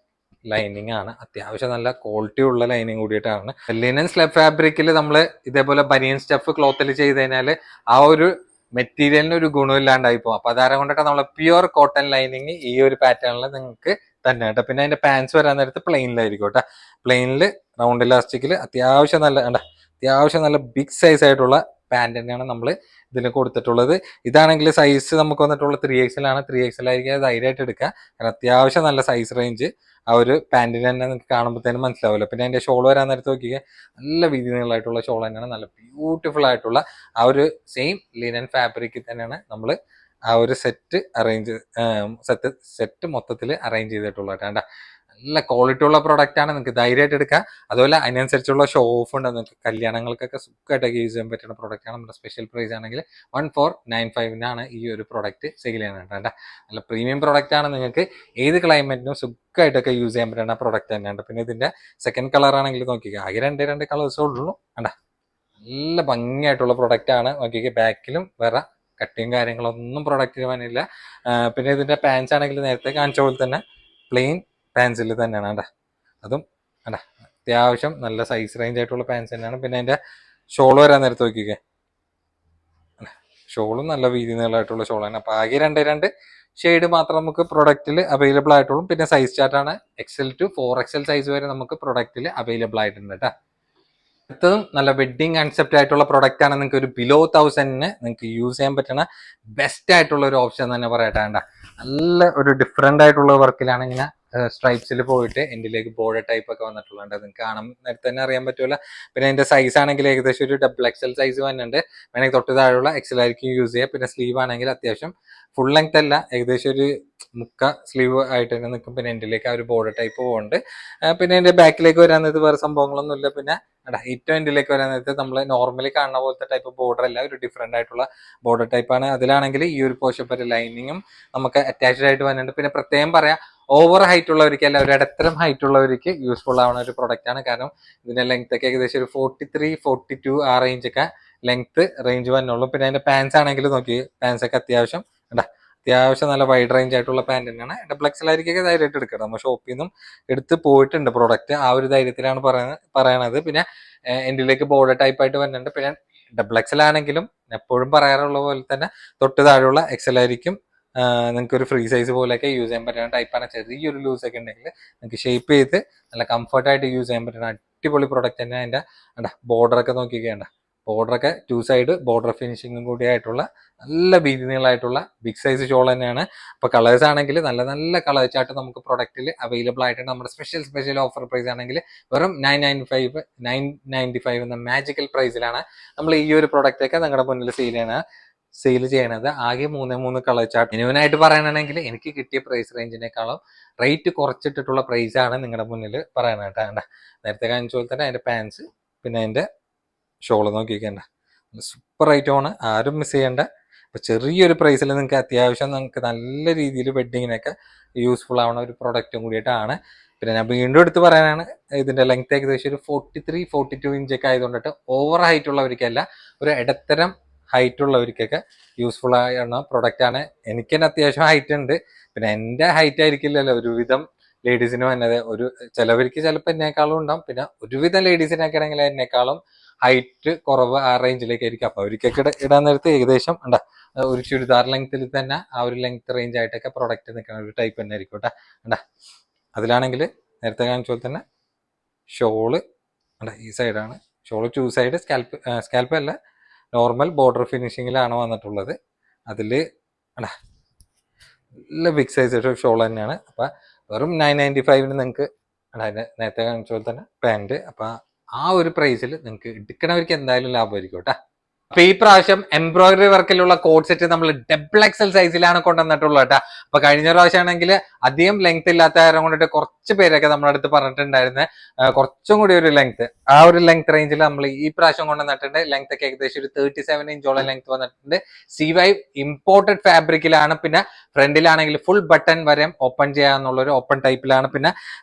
ലൈനിങ് ആണ്. അത്യാവശ്യം നല്ല ക്വാളിറ്റി ഉള്ള ലൈനിങ് കൂടിയിട്ടാണ്. ലിനൻ സ്ലബ് ഫാബ്രിക്കിൽ നമ്മൾ ഇതേപോലെ ബനിയൻ സ്റ്റഫ് ക്ലോത്തിൽ ചെയ്ത് കഴിഞ്ഞാൽ ആ ഒരു മെറ്റീരിയലിന് ഒരു ഗുണമില്ലാണ്ടായി പോകും. അപ്പൊ അതാരം കൊണ്ടിട്ട് നമ്മൾ പ്യുവർ കോട്ടൺ ലൈനിങ് ഈ ഒരു പാറ്റേണിൽ നിങ്ങൾക്ക് തന്നെ കേട്ടോ. പിന്നെ അതിന്റെ പാൻസ് വരാൻ നേരത്ത് പ്ലെയിനിലായിരിക്കും കേട്ടോ. പ്ലെയിനിൽ റൗണ്ട് ഇലാസ്റ്റിക്കിൽ അത്യാവശ്യം നല്ല ബിഗ് സൈസ് ആയിട്ടുള്ള പാന്റ് തന്നെയാണ് നമ്മൾ ഇതിന് കൊടുത്തിട്ടുള്ളത്. ഇതാണെങ്കിൽ സൈസ് നമുക്ക് വന്നിട്ടുള്ള 3XL ആണ്. 3XL ആയിരിക്കും ധൈര്യമായിട്ട് എടുക്കുക. കാരണം അത്യാവശ്യം നല്ല സൈസ് റേഞ്ച് ആ ഒരു പാന്റിന് തന്നെ നിങ്ങൾക്ക് കാണുമ്പോഴത്തേനും മനസ്സിലാവില്ല. പിന്നെ അതിന്റെ ഷോൾ വരാൻ നേരത്ത് നോക്കിക്കുക നല്ല വീതി നീളമായിട്ടുള്ള ഷോൾ തന്നെയാണ്. നല്ല ബ്യൂട്ടിഫുൾ ആയിട്ടുള്ള ആ ഒരു സെയിം ലിനൻ ഫാബ്രിക്കിൽ തന്നെയാണ് നമ്മൾ ആ ഒരു സെറ്റ് മൊത്തത്തിൽ അറേഞ്ച് ചെയ്തിട്ടുള്ളത് കേട്ടോ. നല്ല ക്വാളിറ്റി ഉള്ള പ്രൊഡക്റ്റ് ആണ്, നിങ്ങൾക്ക് ധൈര്യമായിട്ട് എടുക്കാം. അതുപോലെ അതിനനുസരിച്ചുള്ള ഷോ ഓഫ് ഉണ്ട്. നിങ്ങൾക്ക് കല്യാണങ്ങൾക്കൊക്കെ സുഖമായിട്ടൊക്കെ യൂസ് ചെയ്യാൻ പറ്റുന്ന പ്രൊഡക്റ്റ് ആണ്. നമ്മുടെ സ്പെഷ്യൽ പ്രൈസ് ആണെങ്കിൽ 1495 ഈ ഒരു പ്രൊഡക്റ്റ് സെയിൽ ചെയ്യുന്നത് കേട്ടോ. നല്ല പ്രീമിയം പ്രൊഡക്റ്റ് ആണ്, നിങ്ങൾക്ക് ഏത് ക്ലൈമറ്റിനും സുഖമായിട്ടൊക്കെ യൂസ് ചെയ്യാൻ പറ്റുന്ന പ്രൊഡക്റ്റ് തന്നെയാണ്. പിന്നെ ഇതിന്റെ സെക്കൻഡ് കളർ ആണെങ്കിൽ നോക്കിക്കുക ആകെ രണ്ട് കളേഴ്സേ ഉള്ളൂ കണ്ടാ. നല്ല ഭംഗിയായിട്ടുള്ള പ്രൊഡക്റ്റ് ആണ്. നോക്കിക്കുക ബാക്കിലും വേറെ കട്ടിയും കാര്യങ്ങളൊന്നും പ്രൊഡക്റ്റിന് വന്നില്ല. പിന്നെ ഇതിന്റെ പാൻസ് ആണെങ്കിൽ നേരത്തെ കാണിച്ച പോലെ തന്നെ പ്ലെയിൻ പാൻസിൽ തന്നെയാണ് കേട്ടോ. അതും കേട്ടാ അത്യാവശ്യം നല്ല സൈസ് റേഞ്ച് ആയിട്ടുള്ള പാൻസ് തന്നെയാണ്. പിന്നെ അതിന്റെ ഷോൾ വരാൻ നേരത്തെ നോക്കിക്കേ ഷോളും നല്ല വീതി നീളമായിട്ടുള്ള ഷോളാണ്. അപ്പൊ ആകെ രണ്ട് ഷെയ്ഡ് മാത്രം നമുക്ക് പ്രൊഡക്റ്റിൽ അവൈലബിൾ ആയിട്ടുള്ളൂ. പിന്നെ സൈസ് ചാർട്ടാണ് XL to 4XL സൈസ് വരെ നമുക്ക് പ്രൊഡക്റ്റിൽ അവൈലബിൾ ആയിട്ടുണ്ട് കേട്ടോ. അടുത്തതും നല്ല വെഡ്ഡിങ് കൺസെപ്റ്റ് ആയിട്ടുള്ള പ്രൊഡക്റ്റ് ആണ്. നിങ്ങൾക്ക് ഒരു ബിലോ 1000 നിങ്ങൾക്ക് യൂസ് ചെയ്യാൻ പറ്റുന്ന ബെസ്റ്റ് ആയിട്ടുള്ള ഒരു ഓപ്ഷൻ തന്നെ പറയട്ടെ. നല്ല ഒരു ഡിഫറെന്റ് ആയിട്ടുള്ള വർക്കിലാണ് ഇങ്ങനെ സ്ട്രൈപ്സിൽ പോയിട്ട് എൻഡിലേക്ക് ബോർഡർ ടൈപ്പ് ഒക്കെ വന്നിട്ടുള്ളത്. നിങ്ങൾക്ക് കാണാൻ നേരത്തെ തന്നെ അറിയാൻ പറ്റുമല്ലോ. പിന്നെ അതിന്റെ സൈസ് ആണെങ്കിൽ ഏകദേശം ഒരു XXL സൈസ് വന്നിട്ടുണ്ട്. വേണമെങ്കിൽ തൊട്ട് താഴെയുള്ള XL ആയിരിക്കും യൂസ് ചെയ്യുക. പിന്നെ സ്ലീവ് ആണെങ്കിൽ അത്യാവശ്യം ഫുൾ ലെങ്ത് അല്ല, ഏകദേശം ഒരു മുക്ക സ്ലീവ് ആയിട്ട് തന്നെ നിൽക്കും. പിന്നെ എൻഡിലേക്ക് ആ ഒരു ബോർഡർ ടൈപ്പ് പോകുന്നുണ്ട്. പിന്നെ അതിന്റെ ബാക്കിലേക്ക് വരാൻ നേരത്ത് വേറെ സംഭവങ്ങളൊന്നുമില്ല. പിന്നെ ഏറ്റവും എൻഡിലേക്ക് വരാൻ നേരത്തെ നമ്മൾ നോർമലി കാണുന്ന പോലത്തെ ടൈപ്പ് ബോർഡർ അല്ല, ഒരു ഡിഫറെന്റ് ആയിട്ടുള്ള ബോർഡർ ടൈപ്പ് ആണ്. അതിലാണെങ്കിൽ ഈ ഒരു പോർഷൻ വരെ ലൈനിങ്ങും നമുക്ക് അറ്റാച്ച്ഡ് ആയിട്ട് വരുന്നുണ്ട്. പിന്നെ പ്രത്യേകം പറയാം, ഓവർ ഹൈറ്റ് ഉള്ളവർക്ക് അല്ല, ഒരു ഇടത്തരം ഹൈറ്റ് ഉള്ളവർക്ക് യൂസ്ഫുൾ ആവുന്ന ഒരു പ്രൊഡക്റ്റ് ആണ്. കാരണം ഇതിന്റെ ലെങ്ത് ഒക്കെ ഏകദേശം ഒരു 43, 42 ആ റേഞ്ച് ഒക്കെ ലെങ്ത് റേഞ്ച് വന്നുള്ളൂ. പിന്നെ അതിന്റെ പാൻസ് ആണെങ്കിൽ നോക്കി പാൻസ് ഒക്കെ അത്യാവശ്യം നല്ല വൈഡ് റേഞ്ച് ആയിട്ടുള്ള പാന്റ് തന്നെയാണ്. XXL ആയിരിക്കും ധൈര്യമായിട്ട് എടുക്കണം. നമ്മൾ ഷോപ്പിൽ നിന്നും എടുത്ത് പോയിട്ടുണ്ട് പ്രൊഡക്റ്റ്, ആ ഒരു ധൈര്യത്തിലാണ് പറയണത്. പിന്നെ എൻഡിലേക്ക് ബോർഡർ ടൈപ്പ് ആയിട്ട് വരുന്നുണ്ട്. പിന്നെ XXL ആണെങ്കിലും എപ്പോഴും പറയാറുള്ള പോലെ തന്നെ തൊട്ട് താഴെയുള്ള XL ആയിരിക്കും നിങ്ങൾക്ക് ഒരു ഫ്രീ സൈസ് പോലെയൊക്കെ യൂസ് ചെയ്യാൻ പറ്റുന്ന ടൈപ്പാണ്. ചെറിയൊരു ലൂസ് ഒക്കെ ഉണ്ടെങ്കിൽ നിങ്ങൾക്ക് ഷേപ്പ് ചെയ്ത് നല്ല കംഫർട്ടായിട്ട് യൂസ് ചെയ്യാൻ പറ്റുന്ന അടിപൊളി പ്രൊഡക്റ്റ് തന്നെ. അതിന്റെ ബോർഡർ ഒക്കെ നോക്കിക്കേണ്ട, ബോർഡറൊക്കെ 2 സൈഡ് ബോർഡർ ഫിനിഷിങ്ങും കൂടി ആയിട്ടുള്ള നല്ല വീതി നീളമായിട്ടുള്ള ബിഗ് സൈസ് ഷോൾ തന്നെയാണ്. അപ്പൊ കളേഴ്സ് ആണെങ്കിൽ നല്ല കളേഴ്സ് ആയിട്ട് നമുക്ക് പ്രൊഡക്റ്റിൽ അവൈലബിൾ ആയിട്ടുണ്ട്. നമ്മുടെ സ്പെഷ്യൽ ഓഫർ പ്രൈസ് ആണെങ്കിൽ വെറും 995 എന്ന മാജിക്കൽ പ്രൈസിലാണ് നമ്മൾ ഈ ഒരു പ്രൊഡക്റ്റ് ഒക്കെ നിങ്ങളുടെ മുന്നിൽ സെയിൽ ചെയ്യണത്. സെയിൽ ചെയ്യണത്. ആകെ 3 കളർ ചാർട്ട്. ജെന്യുവനായിട്ട് പറയാനാണെങ്കിൽ എനിക്ക് കിട്ടിയ പ്രൈസ് റേഞ്ചിനേക്കാളും റേറ്റ് കുറച്ചിട്ടിട്ടുള്ള പ്രൈസ് ആണ് നിങ്ങളുടെ മുന്നിൽ പറയാനായിട്ട്. നേരത്തെ കാണിച്ച പോലെ തന്നെ അതിന്റെ പാൻസ് പിന്നെ അതിന്റെ ഷോള് നോക്കിക്കേണ്ട, സൂപ്പർ ഐറ്റമാണ്, ആരും മിസ് ചെയ്യേണ്ട. അപ്പൊ ചെറിയൊരു പ്രൈസിൽ നിങ്ങൾക്ക് അത്യാവശ്യം നിങ്ങൾക്ക് നല്ല രീതിയിൽ വെഡിങ്ങിനൊക്കെ യൂസ്ഫുൾ ആവുന്ന ഒരു പ്രൊഡക്റ്റും കൂടിയിട്ടാണ്. പിന്നെ ഞാൻ വീണ്ടും എടുത്ത് പറയാനാണ്, ഇതിന്റെ ലെങ്ത് ഏകദേശം ഒരു 43-42 ഇഞ്ചൊക്കെ ആയതുകൊണ്ടിട്ട് ഓവർ ഹൈറ്റ് ഉള്ളവർക്കല്ല, ഒരു ഇടത്തരം ഹൈറ്റ് ഉള്ളവർക്കൊക്കെ യൂസ്ഫുൾ ആവുന്ന പ്രൊഡക്റ്റ് ആണ്. എനിക്ക് തന്നെ അത്യാവശ്യം ഹൈറ്റ് ഉണ്ട്, പിന്നെ എൻ്റെ ഹൈറ്റ് ആയിരിക്കില്ലല്ലോ ഒരുവിധം ലേഡീസിന് വന്നത്. ചിലവർക്ക് ചിലപ്പോൾ എന്നെക്കാളും ഉണ്ടാവും, പിന്നെ ഒരുവിധം ലേഡീസിനൊക്കെ ആണെങ്കിൽ എന്നെക്കാളും ഹൈറ്റ് കുറവ് ആ റേഞ്ചിലേക്ക് ആയിരിക്കും. അപ്പൊ അവർക്കൊക്കെ ഇടാൻ നേരത്ത് ഏകദേശം ഒരു ചുരിദാർ ലെങ്ത്തിൽ തന്നെ ആ ഒരു ലെങ്ത് റേഞ്ച് ആയിട്ടൊക്കെ പ്രൊഡക്റ്റ് നിൽക്കുന്ന ഒരു ടൈപ്പ് തന്നെ ആയിരിക്കും കേട്ടോ. അതിലാണെങ്കിൽ നേരത്തെ കാണിച്ച പോലെ തന്നെ ഷോള് ഈ സൈഡാണ് ഷോള്, 2 സൈഡ് സ്കാൽപ്പ് അല്ല, നോർമൽ ബോർഡർ ഫിനിഷിങ്ങിലാണ് വന്നിട്ടുള്ളത്. അതില് നല്ല ബിഗ് സൈസ് ഷോൾ തന്നെയാണ്. അപ്പൊ വെറും 995 നിങ്ങൾക്ക് നേരത്തെ കാണിച്ച പോലെ തന്നെ പാൻറ്. അപ്പൊ ആ ഒരു പ്രൈസിൽ നിങ്ങൾക്ക് എടുക്കണവർക്ക് എന്തായാലും ലാഭമായിരിക്കും കേട്ടോ. അപ്പൊ ഈ പ്രാവശ്യം എംബ്രോയിഡറി വർക്കിലുള്ള കോഡ് സെറ്റ് നമ്മൾ XXL സൈസിലാണ് കൊണ്ടുവന്നിട്ടുള്ളത് കേട്ടോ. അപ്പൊ കഴിഞ്ഞ പ്രാവശ്യം ആണെങ്കിൽ അധികം ലെങ്ത് ഇല്ലാത്ത കാരണം കൊണ്ടിട്ട് കുറച്ച് പേരൊക്കെ നമ്മുടെ അടുത്ത് പറഞ്ഞിട്ടുണ്ടായിരുന്നു കുറച്ചും കൂടി ഒരു ലെങ്ത്, ആ ഒരു ലെങ്ത് റേഞ്ചിൽ നമ്മൾ ഈ പ്രാവശ്യം കൊണ്ടുവന്നിട്ടുണ്ട്. ലെങ്ത് ഒക്കെ ഏകദേശം ഒരു 37 ഇഞ്ചോളം ലെങ്ത് വന്നിട്ടുണ്ട്. CY ഇമ്പോർട്ടഡ് ഫാബ്രിക്കിലാണ്. പിന്നെ ഫ്രണ്ടിലാണെങ്കിൽ ഫുൾ ബട്ടൺ വരെ ഓപ്പൺ ചെയ്യാന്നുള്ള ഒരു ഓപ്പൺ ടൈപ്പിലാണ്. പിന്നെ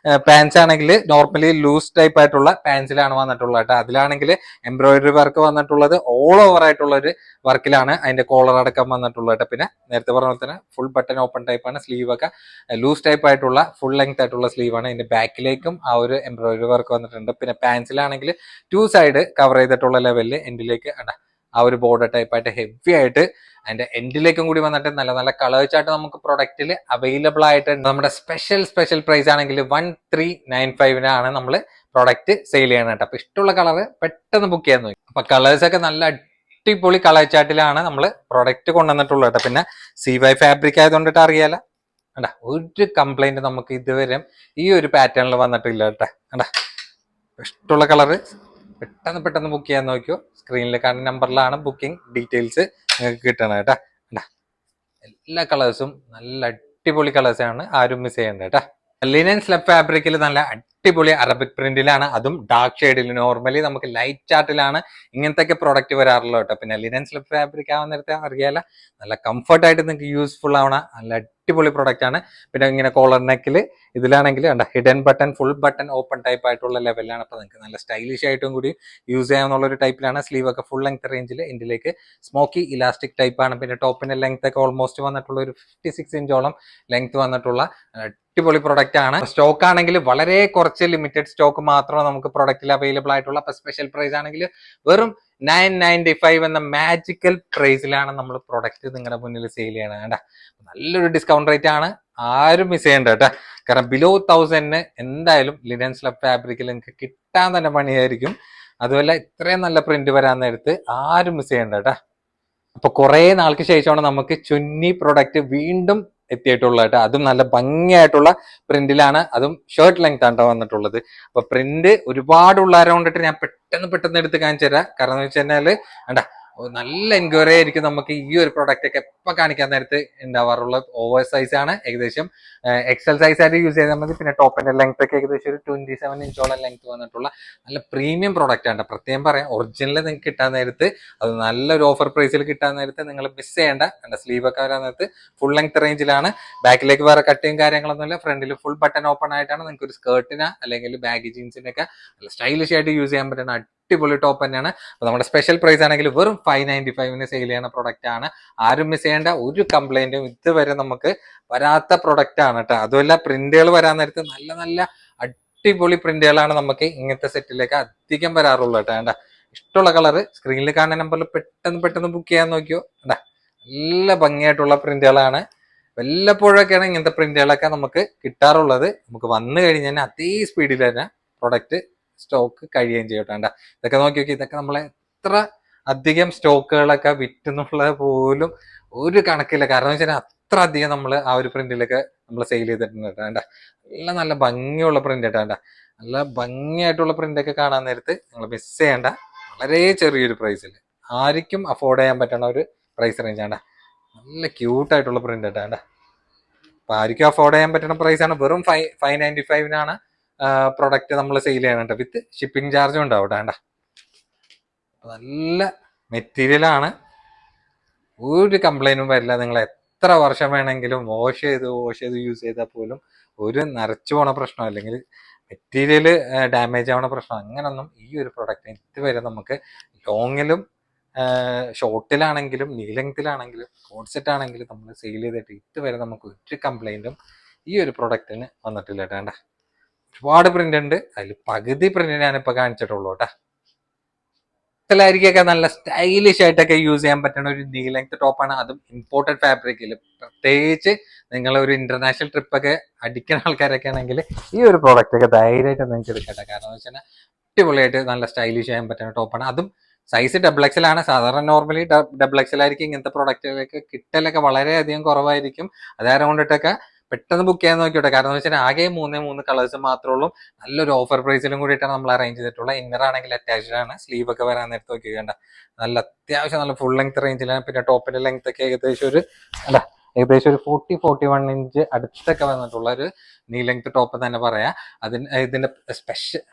പാൻസ് ആണെങ്കിൽ നോർമലി ലൂസ് ടൈപ്പ് ആയിട്ടുള്ള പാൻസിലാണ് വന്നിട്ടുള്ളത് കേട്ടോ. അതിലാണെങ്കിൽ എംബ്രോയിഡറി വർക്ക് വന്നിട്ടുള്ളത് ഓൾ ഓവർ ആയിട്ടുള്ള ഒരു വർക്കിലാണ് അതിന്റെ കോളർ അടക്കം വന്നിട്ടുള്ളത്. പിന്നെ നേരത്തെ പറഞ്ഞ പോലെ തന്നെ ഫുൾ ബട്ടൺ ഓപ്പൺ ടൈപ്പ് ആണ്. സ്ലീവ് ഒക്കെ ലൂസ് ടൈപ്പ് ആയിട്ടുള്ള ഫുൾ ലെങ്ത് ആയിട്ടുള്ള സ്ലീവ് ആണ്. ഇതിന്റെ ബാക്കിലേക്കും ആ ഒരു എംബ്രോയിഡറി വർക്ക് വന്നിട്ടുണ്ട്. പിന്നെ പാൻസിലാണെങ്കിൽ 2 സൈഡ് കവർ ചെയ്തിട്ടുള്ള ലെവലിൽ എൻഡിലേക്ക് ആ ഒരു ബോർഡർ ടൈപ്പ് ആയിട്ട് ഹെവി ആയിട്ട് അതിന്റെ എൻഡിലേക്കും കൂടി വന്നിട്ട് നല്ല നല്ല കളേഴ്സ് ആയിട്ട് നമുക്ക് പ്രൊഡക്റ്റിൽ അവൈലബിൾ ആയിട്ട് നമ്മുടെ സ്പെഷ്യൽ പ്രൈസ് ആണെങ്കിൽ 1395 നമ്മൾ പ്രൊഡക്റ്റ് സെയിൽ ചെയ്യണം കേട്ടോ. അപ്പൊ ഇഷ്ടമുള്ള കളർ പെട്ടെന്ന് ബുക്ക് ചെയ്യാൻ നോക്കി. അപ്പൊ കളേഴ്സ് ഒക്കെ നല്ല അടിപൊളി കളർ ചാർട്ടിലാണ് നമ്മൾ പ്രൊഡക്റ്റ് കൊണ്ടുവന്നിട്ടുള്ളത് കേട്ടോ. പിന്നെ CY ഫാബ്രിക് ആയതുകൊണ്ടിട്ട് അറിയാലോ ഒരു കംപ്ലൈന്റ് നമുക്ക് ഇതുവരെ ഈ ഒരു പാറ്റേണിൽ വന്നിട്ടില്ല കേട്ടോ. ഇഷ്ടമുള്ള കളറ് പെട്ടെന്ന് ബുക്ക് ചെയ്യാൻ നോക്കിയോ. സ്ക്രീനിൽ കാണുന്ന നമ്പറിലാണ് ബുക്കിംഗ് ഡീറ്റെയിൽസ് നിങ്ങൾക്ക് കിട്ടണം കേട്ടോ. എല്ലാ കളേഴ്സും നല്ല അടിപൊളി കളേഴ്സാണ്, ആരും മിസ് ചെയ്യണ്ട കേട്ടോ. ലിനൻ സ്ലബ് ഫാബ്രിക്കിൽ നല്ല അടിപൊളി അറബിക് പ്രിന്റിലാണ്, അതും ഡാർക്ക് ഷെയ്ഡിൽ. നോർമലി നമുക്ക് ലൈറ്റ് ചാർട്ടിലാണ് ഇങ്ങനത്തെ പ്രോഡക്റ്റ് വരാറുള്ളത് കേട്ടോ. പിന്നെ ലിനൻ സ്ലബ് ഫാബ്രിക് ആവാൻ നേരത്തെ അറിയാല നല്ല കംഫർട്ടായിട്ട് നിങ്ങൾക്ക് യൂസ്ഫുൾ ആവണ നല്ല അടിപൊളി പ്രൊഡക്റ്റ് ആണ്. പിന്നെ ഇങ്ങനെ കോളർ നെക്കിൽ ഇതിലാണെങ്കിൽ hidden button full button open type ആയിട്ടുള്ള ലെവലിലാണ്. അപ്പൊ നിങ്ങൾക്ക് നല്ല സ്റ്റൈലിഷ് ആയിട്ടും കൂടി യൂസ് ചെയ്യാവുന്ന ഒരു ടൈപ്പിലാണ്. സ്ലീവ് ഒക്കെ ഫുൾ ലെങ്ത് റേഞ്ചിൽ ഇതിലേക്ക് സ്മോക്കി ഇലാസ്റ്റിക് ടൈപ്പ് ആണ്. പിന്നെ ടോപ്പിന്റെ ലെങ്ത് ഒക്കെ ഓൾമോസ്റ്റ് വന്നിട്ടുള്ള ഒരു 56 ഇഞ്ചോളം ലെങ്ത് വന്നിട്ടുള്ള അടിപൊളി പ്രൊഡക്റ്റ് ആണ്. സ്റ്റോക്ക് ആണെങ്കിൽ വളരെ കുറച്ച് ലിമിറ്റഡ് സ്റ്റോക്ക് മാത്രമേ നമുക്ക് പ്രൊഡക്റ്റിൽ അവൈലബിൾ ആയിട്ടുള്ള. അപ്പൊ സ്പെഷ്യൽ പ്രൈസ് ആണെങ്കിൽ വെറും 995 എന്ന മാജിക്കൽ പ്രൈസിലാണ് നമ്മൾ പ്രൊഡക്റ്റ് നിങ്ങളുടെ മുന്നിൽ സെയിൽ ചെയ്യണം കേട്ടാ. നല്ലൊരു ഡിസ്കൗണ്ട് റേറ്റ് ആണ്, ആരും മിസ് ചെയ്യണ്ട കേട്ടാ. കാരണം ബിലോ 1000 എന്തായാലും ലിനൻ സ്ലബ് ഫാബ്രിക്കിൽ നിങ്ങൾക്ക് കിട്ടാൻ തന്നെ പണിയായിരിക്കും. അതുപോലെ ഇത്രയും നല്ല പ്രിന്റ് വരാൻ നേരത്ത് ആരും മിസ് ചെയ്യണ്ട കേട്ടാ. അപ്പൊ കുറെ നാൾക്ക് ശേഷമാണ് നമുക്ക് ചുന്നി പ്രൊഡക്റ്റ് വീണ്ടും എത്തിയിട്ടുള്ളത് കേട്ടോ. അതും നല്ല ഭംഗിയായിട്ടുള്ള പ്രിന്റിലാണ്, അതും ഷർട്ട് ലെങ്ത് ആണ് വന്നിട്ടുള്ളത്. അപ്പൊ പ്രിന്റ് ഒരുപാട് ഉള്ളവരെ കൊണ്ടിട്ട് ഞാൻ പെട്ടെന്ന് എടുത്ത് കാണിച്ചു തരാം. കാരണം എന്ന് വെച്ച് കഴിഞ്ഞാല് നല്ല എൻക്വയറി ആയിരിക്കും നമുക്ക് ഈ ഒരു പ്രൊഡക്റ്റ് ഒക്കെ എപ്പൊ കാണിക്കാൻ നേരത്ത് ഉണ്ടാവാറുള്ള. ഓവർ സൈസ് ആണ്, ഏകദേശം XL സൈസ് ആയിട്ട് യൂസ് ചെയ്താൽ മതി. പിന്നെ ടോപ്പിന്റെ ലെങ്ത് ഒക്കെ ഏകദേശം ഒരു 27 ഇഞ്ചോളം ലെങ്ത് വന്നിട്ടുള്ള നല്ല പ്രീമിയം പ്രൊഡക്റ്റ് ആണ്. പ്രത്യേകം പറയാം, ഒറിജിനൽ നിങ്ങൾക്ക് കിട്ടാൻ നേരത്ത് അത് നല്ലൊരു ഓഫർ പ്രൈസിൽ കിട്ടാൻ നേരത്ത് നിങ്ങൾ മിസ് ചെയ്യേണ്ട. സ്ലീവ് ഒക്കെ വരാൻ നേരത്ത് ഫുൾ ലെങ്ത് റേഞ്ചിലാണ്. ബാക്കിലേക്ക് വേറെ കട്ടിങ് കാര്യങ്ങളൊന്നുമില്ല. ഫ്രണ്ടിൽ ഫുൾ ബട്ടൺ ഓപ്പൺ ആയിട്ടാണ്. നിങ്ങൾക്ക് ഒരു സ്കേർട്ടിന് അല്ലെങ്കിൽ ബാഗി ജീൻസിനൊക്കെ നല്ല സ്റ്റൈലിഷ് ആയിട്ട് യൂസ് ചെയ്യാൻ പറ്റുന്ന അടിപൊളി ടോപ്പ് തന്നെയാണ്. അപ്പൊ നമ്മുടെ സ്പെഷ്യൽ പ്രൈസ് ആണെങ്കിൽ വെറും 595 സെയിൽ ചെയ്യുന്ന പ്രൊഡക്റ്റ് ആണ്. ആരും മിസ് ചെയ്യേണ്ട, ഒരു കംപ്ലൈന്റും ഇതുവരെ നമുക്ക് വരാത്ത പ്രൊഡക്റ്റ് ആണ് കേട്ടോ. അതുമല്ല പ്രിന്റുകൾ വരാൻ നേരത്ത് നല്ല നല്ല അടിപൊളി പ്രിന്റുകളാണ് നമുക്ക് ഇങ്ങനത്തെ സെറ്റിലേക്ക് അധികം വരാറുള്ളത് കേട്ടോ. ഇഷ്ടമുള്ള കളർ സ്ക്രീനിൽ കാണുന്ന നമ്പറിൽ പെട്ടെന്ന് ബുക്ക് ചെയ്യാൻ നോക്കിയോ. നല്ല ഭംഗിയായിട്ടുള്ള പ്രിന്റുകളാണ്. വല്ലപ്പോഴൊക്കെയാണ് ഇങ്ങനത്തെ പ്രിന്റുകളൊക്കെ നമുക്ക് കിട്ടാറുള്ളത്. നമുക്ക് വന്നു കഴിഞ്ഞാൽ അതേ സ്പീഡിൽ തന്നെ പ്രൊഡക്റ്റ് സ്റ്റോക്ക് കഴിയുകയും ചെയ്യട്ടെ. ഇതൊക്കെ നോക്കി ഇതൊക്കെ നമ്മളെ എത്ര അധികം സ്റ്റോക്കുകളൊക്കെ വിറ്റെന്നുള്ളത് പോലും ഒരു കണക്കില്ല. കാരണം എന്ന് വെച്ചാൽ അത്ര അധികം നമ്മൾ ആ ഒരു പ്രിന്റിലൊക്കെ നമ്മൾ സെയിൽ ചെയ്തിട്ടുണ്ട് കേട്ടോ. നല്ല ഭംഗിയുള്ള പ്രിന്റ് കേട്ടോ. നല്ല ഭംഗിയായിട്ടുള്ള പ്രിന്റ് ഒക്കെ കാണാൻ നേരത്ത് നിങ്ങൾ മിസ് ചെയ്യേണ്ട. വളരെ ചെറിയൊരു പ്രൈസിൽ ആർക്കും അഫോർഡ് ചെയ്യാൻ പറ്റുന്ന ഒരു പ്രൈസ് റേഞ്ച് ആണ്ട. നല്ല ക്യൂട്ടായിട്ടുള്ള പ്രിന്റ് ആട്ടാ. അപ്പൊ ആർക്കും അഫോർഡ് ചെയ്യാൻ പറ്റുന്ന പ്രൈസാണ്. വെറും 595 പ്രൊഡക്റ്റ് നമ്മൾ സെയിൽ ചെയ്യണം വിത്ത് ഷിപ്പിംഗ് ചാർജും ഉണ്ടാവും വേണ്ട. നല്ല മെറ്റീരിയലാണ്, ഒരു കംപ്ലൈന്റും വരില്ല. നിങ്ങൾ എത്ര വർഷം വേണമെങ്കിലും വാഷ് ചെയ്ത് യൂസ് ചെയ്താൽ പോലും ഒരു നരച്ചു പോണ പ്രശ്നം അല്ലെങ്കിൽ മെറ്റീരിയൽ ഡാമേജ് ആവണ പ്രശ്നം അങ്ങനൊന്നും ഈ ഒരു പ്രൊഡക്റ്റിന് ഇതുവരെ നമുക്ക് ലോങ്ങിലും ഷോർട്ടിലാണെങ്കിലും നീ ലെങ്തിലാണെങ്കിലും കോഡ് സെറ്റ് ആണെങ്കിലും നമ്മൾ സെയിൽ ചെയ്തിട്ട് ഇതുവരെ നമുക്ക് ഒരു കംപ്ലൈന്റും ഈ ഒരു പ്രൊഡക്റ്റിന് വന്നിട്ടില്ല കേട്ടാ. ഒരുപാട് പ്രിന്റ് ഉണ്ട്, അതിൽ പകുതി പ്രിന്റ് ഞാനിപ്പോ കാണിച്ചിട്ടുള്ളൂ കേട്ടാ. എല്ലാവർക്കൊക്കെ നല്ല സ്റ്റൈലിഷ് ആയിട്ടൊക്കെ യൂസ് ചെയ്യാൻ പറ്റുന്ന ഒരു നീ ലെങ്ത് ടോപ്പാണ്, അതും ഇമ്പോർട്ടഡ് ഫാബ്രിക്കിൽ. പ്രത്യേകിച്ച് നിങ്ങൾ ഒരു ഇന്റർനാഷണൽ ട്രിപ്പ് ഒക്കെ അടിക്കുന്ന ആൾക്കാരൊക്കെ ആണെങ്കിൽ ഈ ഒരു പ്രോഡക്റ്റ് ഒക്കെ ധൈര്യമായിട്ട് നിങ്ങൾക്ക് എടുക്കട്ടെ. കാരണം എന്ന് വെച്ചാൽ അടിപൊളിയായിട്ട് നല്ല സ്റ്റൈലിഷ് ചെയ്യാൻ പറ്റുന്ന ടോപ്പാണ്. അതും സൈസ് XXL ആണ്. സാധാരണ നോർമലി XXL ആയിരിക്കും ഇങ്ങനത്തെ പ്രൊഡക്റ്റുകളൊക്കെ കിട്ടലൊക്കെ വളരെയധികം കുറവായിരിക്കും. അതായത് കൊണ്ടിട്ടൊക്കെ പെട്ടെന്ന് ബുക്ക് ചെയ്യാൻ നോക്കിയോട്ടെ. കാരണം എന്ന് വെച്ചാൽ ആകെ 3 കളേഴ്സ് മാത്രമേ ഉള്ളൂ. നല്ലൊരു ഓഫർ പ്രൈസിലും കൂടിയിട്ടാണ് നമ്മൾ അറേഞ്ച് ചെയ്തിട്ടുള്ളത്. ഇന്നർ ആണെങ്കിൽ അറ്റാച്ച്ഡ് ആണ്. സ്ലീവ് ഒക്കെ വരാൻ നേരത്ത് നോക്കി വേണ്ട, നല്ല അത്യാവശ്യം നല്ല ഫുൾ ലെങ്ത് റേഞ്ചിലാണ്. പിന്നെ ടോപ്പിന്റെ ലെങ്ത് ഒക്കെ ഏകദേശം ഒരു 40-41 ഇഞ്ച് അടുത്തൊക്കെ വന്നിട്ടുള്ള ഒരു നീ ലെങ്ത് ടോപ്പ് തന്നെ പറയാം. ഇതിന്റെ സ്പെഷ്യൽ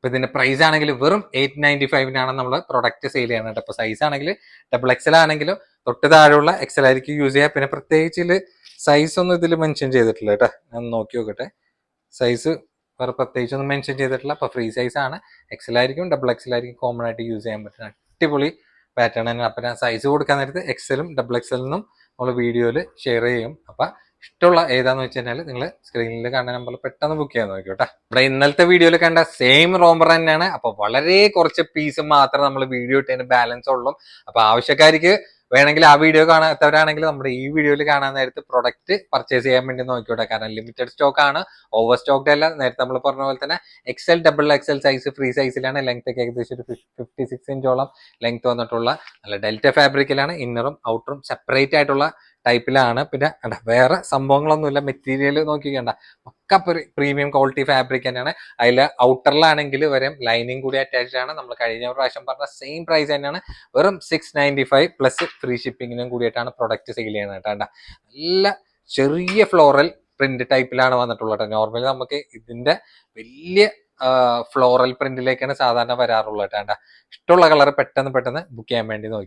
ഇതിന്റെ പ്രൈസ് ആണെങ്കിൽ വെറും 895 നമ്മൾ പ്രൊഡക്റ്റ് സെയിൽ ചെയ്യുന്നത്. അപ്പൊ സൈസ് ആണെങ്കിൽ XXL ആണെങ്കിലും തൊട്ട് താഴെയുള്ള XL ആയിരിക്കും യൂസ് ചെയ്യുക. പിന്നെ പ്രത്യേകിച്ച് സൈസ് ഒന്നും ഇതിൽ മെൻഷൻ ചെയ്തിട്ടില്ല കേട്ടോ. ഞാൻ നോക്കി നോക്കട്ടെ. സൈസ് വേറെ പ്രത്യേകിച്ച് ഒന്നും മെൻഷൻ ചെയ്തിട്ടില്ല. അപ്പൊ ഫ്രീ സൈസ് ആണ്. XL ആയിരിക്കും XXL ആയിരിക്കും കോമൺ ആയിട്ട് യൂസ് ചെയ്യാൻ പറ്റുന്ന അടിപൊളി പാറ്റേൺ തന്നെ. അപ്പൊ ഞാൻ സൈസ് കൊടുക്കാൻ നേരത്ത് XL-ഉം XXL-നും നമ്മൾ വീഡിയോയിൽ ഷെയർ ചെയ്യും. അപ്പൊ ഇഷ്ടമുള്ള ഏതാന്ന് വെച്ച് കഴിഞ്ഞാൽ നിങ്ങൾ സ്ക്രീനിൽ കാണുന്ന നമ്പറിൽ പെട്ടെന്ന് ബുക്ക് ചെയ്യാൻ നോക്കിയോട്ടെ. ഇവിടെ ഇന്നലത്തെ വീഡിയോയിൽ കണ്ട സെയിം റോംബർ തന്നെയാണ്. അപ്പൊ വളരെ കുറച്ച് പീസ് മാത്രം നമ്മൾ വീഡിയോ ഇട്ടതിന് ബാലൻസ് ഉള്ളൂ. അപ്പൊ ആവശ്യക്കാർക്ക് വേണമെങ്കിൽ ആ വീഡിയോ കാണാത്തവരാണെങ്കിൽ നമ്മുടെ ഈ വീഡിയോയിൽ കാണാൻ നേരത്ത് പ്രൊഡക്റ്റ് പർച്ചേസ് ചെയ്യാൻ വേണ്ടി നോക്കിയോട്ടെ. കാരണം ലിമിറ്റഡ് സ്റ്റോക്ക് ആണ്, ഓവർ സ്റ്റോക്ഡ് അല്ല. നേരത്തെ നമ്മൾ പറഞ്ഞ പോലെ തന്നെ XL XXL സൈസ് ഫ്രീ സൈസിലാണ്. ലെങ്ത് ഒക്കെ ഏകദേശം ഒരു 56 ഇഞ്ചോളം ലെങ്ത് വന്നിട്ടുള്ള നല്ല ഡെൽറ്റ ഫാബ്രിക്കിലാണ്. ഇന്നറും ഔട്ടറും സെപ്പറേറ്റ് ആയിട്ടുള്ള ടൈപ്പിലാണ്. പിന്നെ വേറെ സംഭവങ്ങളൊന്നുമില്ല. മെറ്റീരിയൽ നോക്കിക്കണ്ട, പക്ക പ്രീമിയം ക്വാളിറ്റി ഫാബ്രിക് തന്നെയാണ്. അതിൽ ഔട്ടറിലാണെങ്കിൽ വരെ ലൈനിങ് കൂടി അറ്റാച്ച്ഡ് ആണ്. നമ്മൾ കഴിഞ്ഞ പ്രാവശ്യം പറഞ്ഞ സെയിം പ്രൈസ് തന്നെയാണ്. വെറും 695 പ്ലസ് ഫ്രീ ഷിപ്പിങ്ങിനും കൂടിയിട്ടാണ് പ്രൊഡക്റ്റ് സെയിൽ ചെയ്യുന്നത് കേട്ടോ. നല്ല ചെറിയ ഫ്ലോറൽ പ്രിന്റ് ടൈപ്പിലാണ് വന്നിട്ടുള്ളത്. നോർമലി നമുക്ക് ഇതിന്റെ വലിയ ഫ്ലോറൽ പ്രിന്റിലേക്കാണ് സാധാരണ വരാറുള്ളത് കേട്ടോ. ഇഷ്ടമുള്ള കളർ പെട്ടെന്ന് ബുക്ക് ചെയ്യാൻ വേണ്ടി നോക്കി.